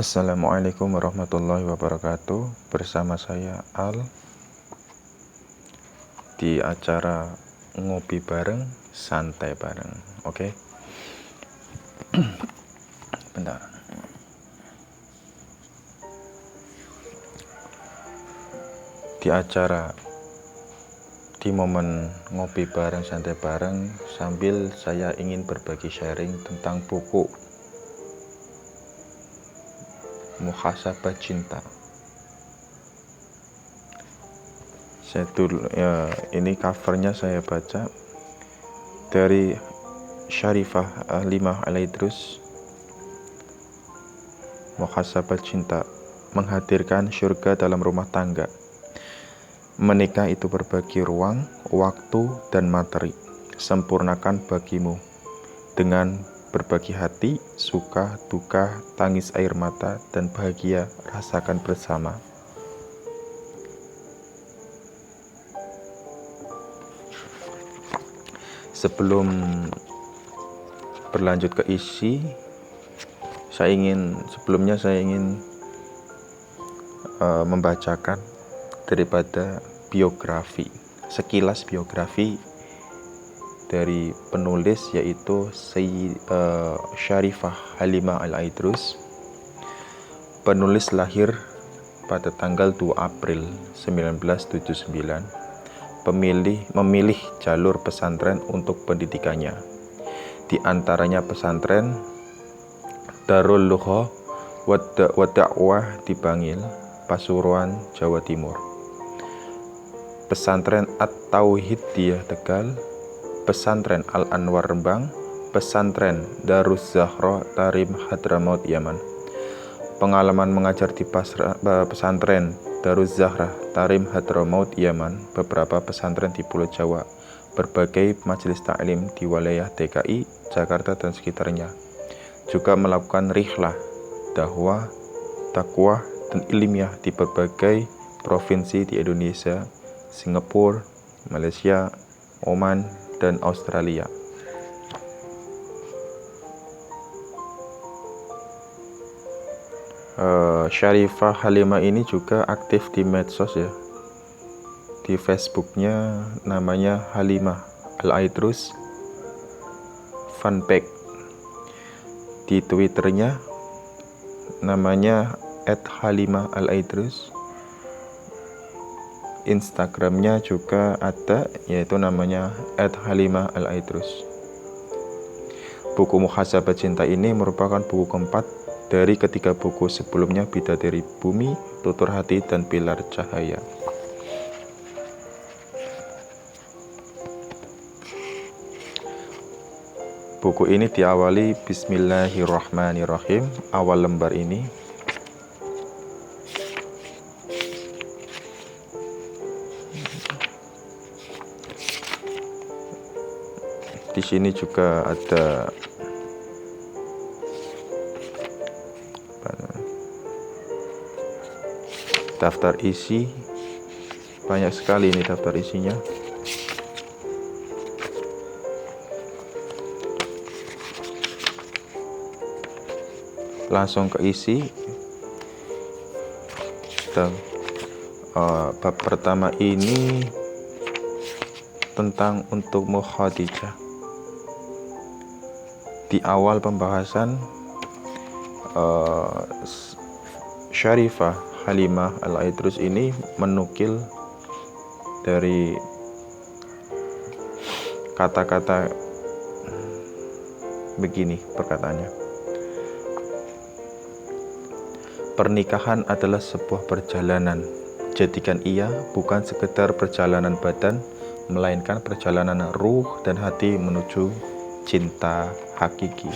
Assalamualaikum warahmatullahi wabarakatuh. Bersama saya Al di acara ngopi bareng, santai bareng. Oke. Bentar. Di acara di momen ngopi bareng, santai bareng, sambil saya ingin berbagi sharing tentang buku Muhasabah Cinta. Ini covernya saya baca dari Syarifah Halimah Al-Idrus. Muhasabah Cinta, menghadirkan surga dalam rumah tangga. Menikah itu berbagi ruang, waktu, dan materi. Sempurnakan bagimu dengan berbagi hati, suka, duka, tangis air mata, dan bahagia rasakan bersama. Sebelum berlanjut ke isi, sebelumnya saya ingin membacakan daripada sekilas biografi dari penulis, yaitu Syarifah Halimah Al-Idrus. Penulis lahir pada tanggal 2 April 1979, memilih jalur pesantren untuk pendidikannya. Di antaranya pesantren Darul Lughah wa Da'wah di Bangil, Pasuruan, Jawa Timur, pesantren At-Tauhidiyah Tegal, pesantren Al-Anwar Rembang, pesantren Darus Zahra Tarim Hadramaut Yaman. Pengalaman mengajar di pesantren Darus Zahra Tarim Hadramaut Yaman, beberapa pesantren di Pulau Jawa, berbagai majelis taklim di wilayah DKI, Jakarta dan sekitarnya. Juga melakukan rihlah, dakwah, dakwah, dan ilmiah di berbagai provinsi di Indonesia, Singapura, Malaysia, Oman, dan Australia. Syarifah Halimah ini juga aktif di medsos ya. Di Facebooknya namanya Halimah Al-Idrus Fanpage. Di Twitternya namanya @Halimah Al-Idrus. Instagramnya juga ada, yaitu namanya @Halimah Al-Idrus. Buku Muhasabah Cinta ini merupakan buku keempat dari ketiga buku sebelumnya, Bidadari Bumi, Tutur Hati, dan Pilar Cahaya. Buku ini diawali Bismillahirrahmanirrahim. Awal lembar ini di sini juga ada daftar isi. Banyak sekali ini daftar isinya. Langsung ke isi. Bab pertama ini tentang untukmu Khadijah. Di awal pembahasan, Syarifah Halimah Al-Idrus ini menukil dari kata-kata begini perkataannya. Pernikahan adalah sebuah perjalanan. Jadikan ia bukan sekedar perjalanan badan, melainkan perjalanan ruh dan hati menuju cinta hakiki.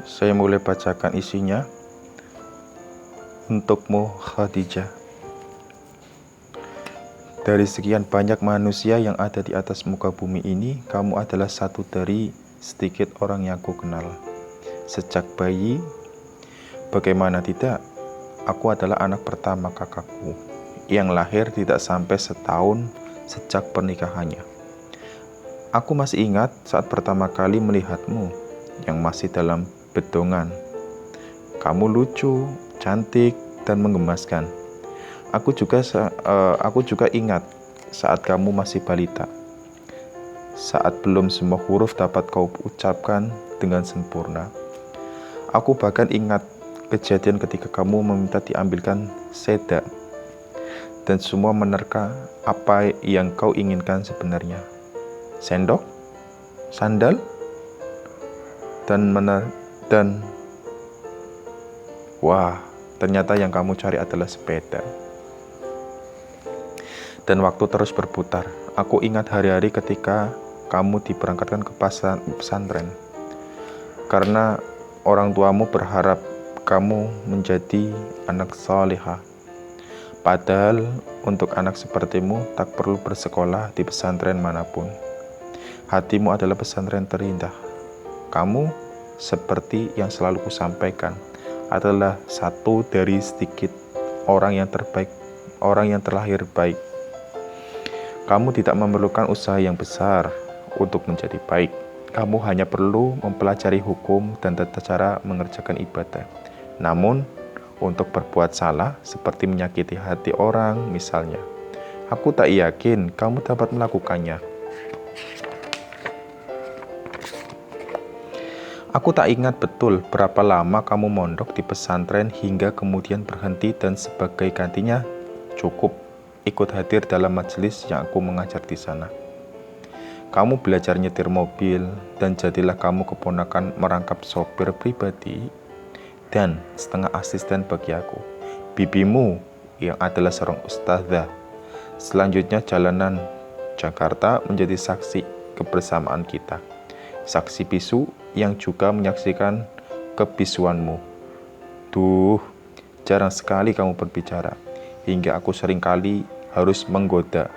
Saya mulai bacakan isinya. Untukmu, Khadijah. Dari sekian banyak manusia yang ada di atas muka bumi ini, kamu adalah satu dari sedikit orang yang aku kenal. Sejak bayi, bagaimana tidak, aku adalah anak pertama kakakku, yang lahir tidak sampai setahun sejak pernikahannya. Aku masih ingat saat pertama kali melihatmu, yang masih dalam bedongan. Kamu lucu, cantik, dan menggemaskan. Aku juga ingat saat kamu masih balita, saat belum semua huruf dapat kau ucapkan dengan sempurna. Aku bahkan ingat kejadian ketika kamu meminta diambilkan seda, dan semua menerka apa yang kau inginkan sebenarnya. Sendok? Sandal? Dan wah, ternyata yang kamu cari adalah sepeda. Dan waktu terus berputar. Aku ingat hari-hari ketika kamu diberangkatkan ke pesantren. Karena orang tuamu berharap kamu menjadi anak salihah. Padahal untuk anak sepertimu tak perlu bersekolah di pesantren manapun. Hatimu adalah pesantren terindah. Kamu, seperti yang selalu kusampaikan, adalah satu dari sedikit orang yang terbaik, orang yang terlahir baik. Kamu tidak memerlukan usaha yang besar untuk menjadi baik. Kamu hanya perlu mempelajari hukum dan tata cara mengerjakan ibadah. Namun, untuk berbuat salah seperti menyakiti hati orang misalnya, aku tak yakin kamu dapat melakukannya. Aku tak ingat betul berapa lama kamu mondok di pesantren hingga kemudian berhenti dan sebagai gantinya cukup ikut hadir dalam majelis yang aku mengajar di sana. Kamu belajar nyetir mobil dan jadilah kamu keponakan merangkap sopir pribadi dan setengah asisten bagi aku. Bibimu yang adalah seorang ustadzah. Selanjutnya jalanan Jakarta menjadi saksi kebersamaan kita. Saksi bisu yang juga menyaksikan kebisuanmu. Duh, jarang sekali kamu berbicara, hingga aku seringkali harus menggoda.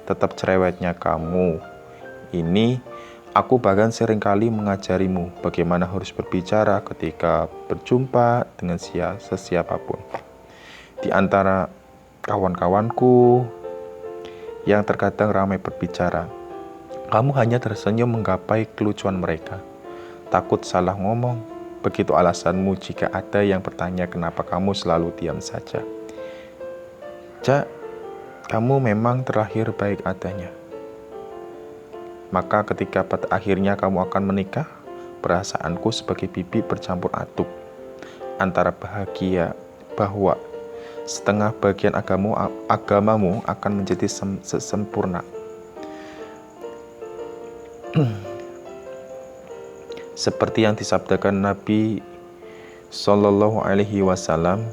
Tetap cerewetnya kamu. Ini, aku bahkan seringkali mengajarimu bagaimana harus berbicara ketika berjumpa dengan sesiapapun. Di antara kawan-kawanku yang terkadang ramai berbicara, kamu hanya tersenyum menggapai kelucuan mereka. Takut salah ngomong, begitu alasanmu jika ada yang bertanya kenapa kamu selalu diam saja. Cak, kamu memang terlahir baik adanya. Maka ketika pada akhirnya kamu akan menikah, perasaanku sebagai bibi bercampur aduk antara bahagia bahwa setengah bagian agamamu akan menjadi sempurna. Seperti yang disabdakan Nabi Sallallahu Alaihi Wasallam,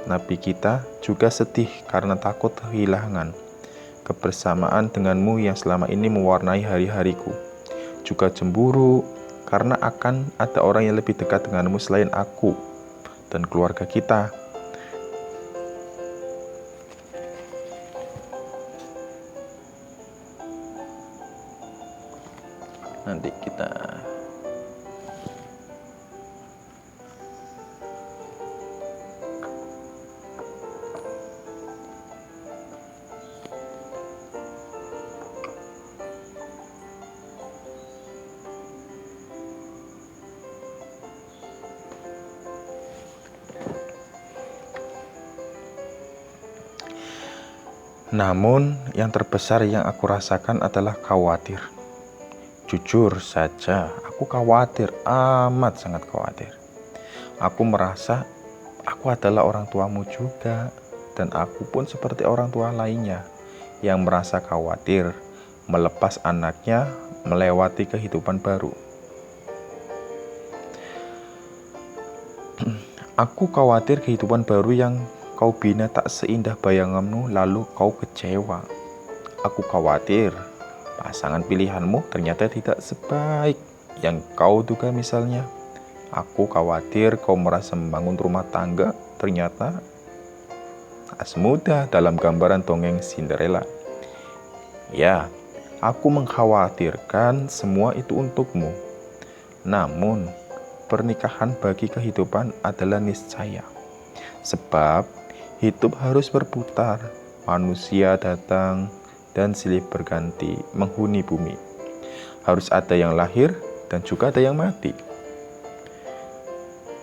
Nabi kita juga sedih karena takut kehilangan kebersamaan denganmu yang selama ini mewarnai hari-hariku. Juga cemburu karena akan ada orang yang lebih dekat denganmu selain aku dan keluarga kita. Nanti kita Namun, yang terbesar yang aku rasakan adalah khawatir. Jujur saja, aku khawatir, amat sangat khawatir. Aku merasa aku adalah orang tuamu juga, dan aku pun seperti orang tua lainnya yang merasa khawatir melepas anaknya melewati kehidupan baru. Aku khawatir kehidupan baru yang kau bina tak seindah bayanganmu, lalu kau kecewa. Aku khawatir pasangan pilihanmu ternyata tidak sebaik yang kau duga misalnya. Aku khawatir kau merasa membangun rumah tangga ternyata semudah dalam gambaran dongeng Cinderella. Ya, aku mengkhawatirkan semua itu untukmu. Namun, pernikahan bagi kehidupan adalah niscaya. Sebab, hidup harus berputar. Manusia datang dan silih berganti menghuni bumi. Harus ada yang lahir dan juga ada yang mati.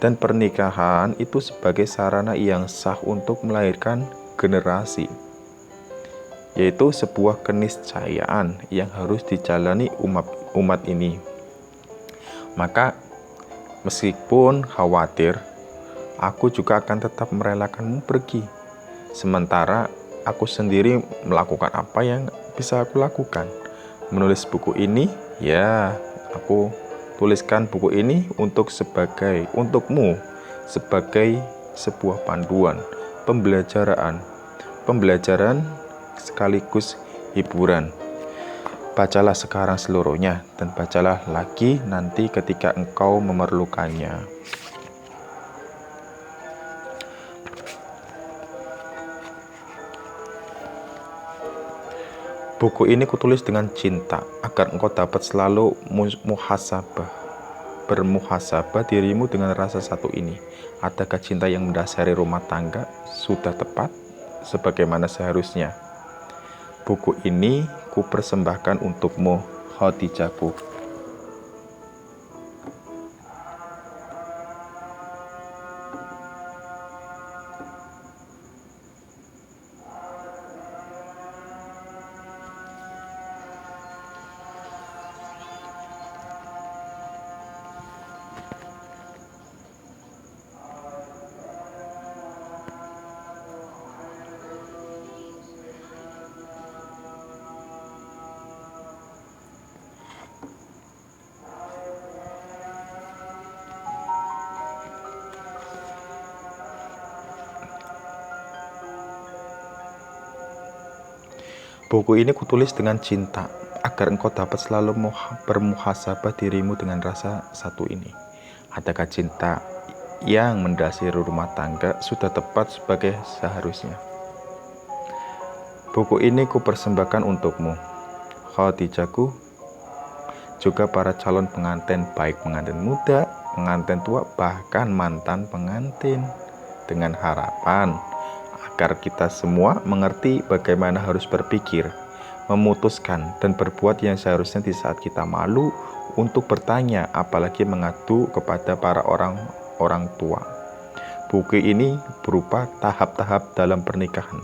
Dan pernikahan itu sebagai sarana yang sah untuk melahirkan generasi, yaitu sebuah keniscayaan yang harus dijalani umat ini. Maka meskipun khawatir, aku juga akan tetap merelakanmu pergi. Sementara aku sendiri melakukan apa yang bisa aku lakukan. Menulis buku ini, ya aku tuliskan buku ini untukmu sebagai sebuah panduan, pembelajaran sekaligus hiburan. Bacalah sekarang seluruhnya dan bacalah lagi nanti ketika engkau memerlukannya. Buku ini kutulis dengan cinta agar engkau dapat selalu bermuhasabah dirimu dengan rasa satu ini. Adakah cinta yang mendasari rumah tangga sudah tepat sebagaimana seharusnya? Buku ini kupersembahkan untukmu, Khadijahku. Buku ini kutulis dengan cinta agar engkau dapat selalu bermuhasabah dirimu dengan rasa satu ini. Adakah cinta yang mendasari rumah tangga sudah tepat sebagai seharusnya? Buku ini kupersembahkan untukmu, Khadijahku, juga para calon pengantin, baik pengantin muda, pengantin tua, bahkan mantan pengantin, dengan harapan agar kita semua mengerti bagaimana harus berpikir, memutuskan, dan berbuat yang seharusnya di saat kita malu untuk bertanya, apalagi mengadu kepada para orang tua. Buku ini berupa tahap-tahap dalam pernikahan.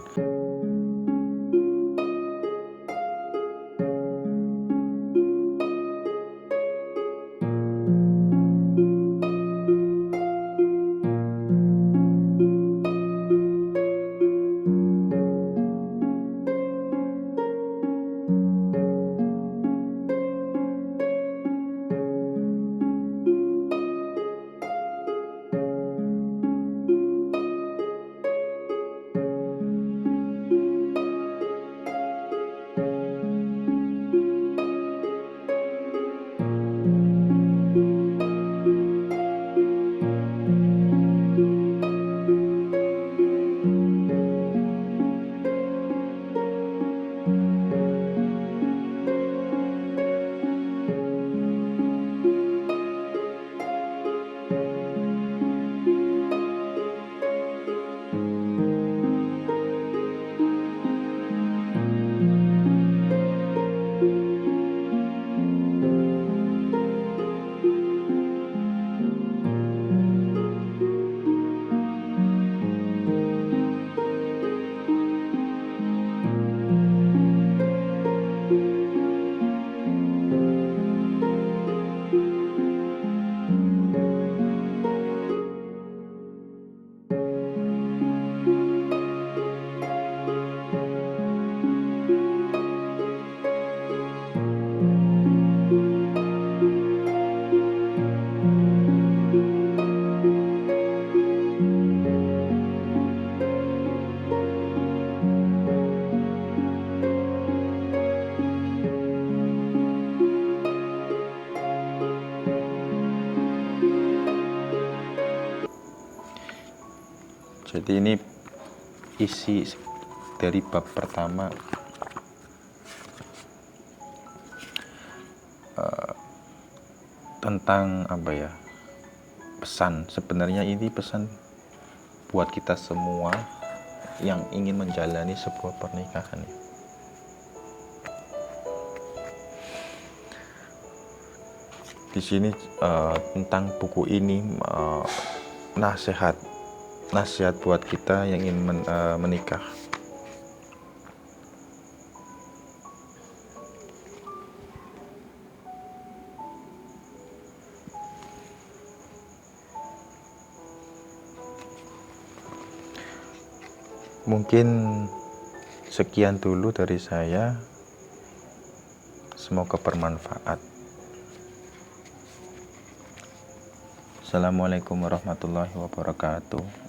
Jadi ini isi dari bab pertama, tentang apa ya, pesan. Sebenarnya ini pesan buat kita semua yang ingin menjalani sebuah pernikahan. Di sini tentang buku ini nasihat buat kita yang ingin menikah. Mungkin sekian dulu dari saya. Semoga bermanfaat. Assalamualaikum warahmatullahi wabarakatuh.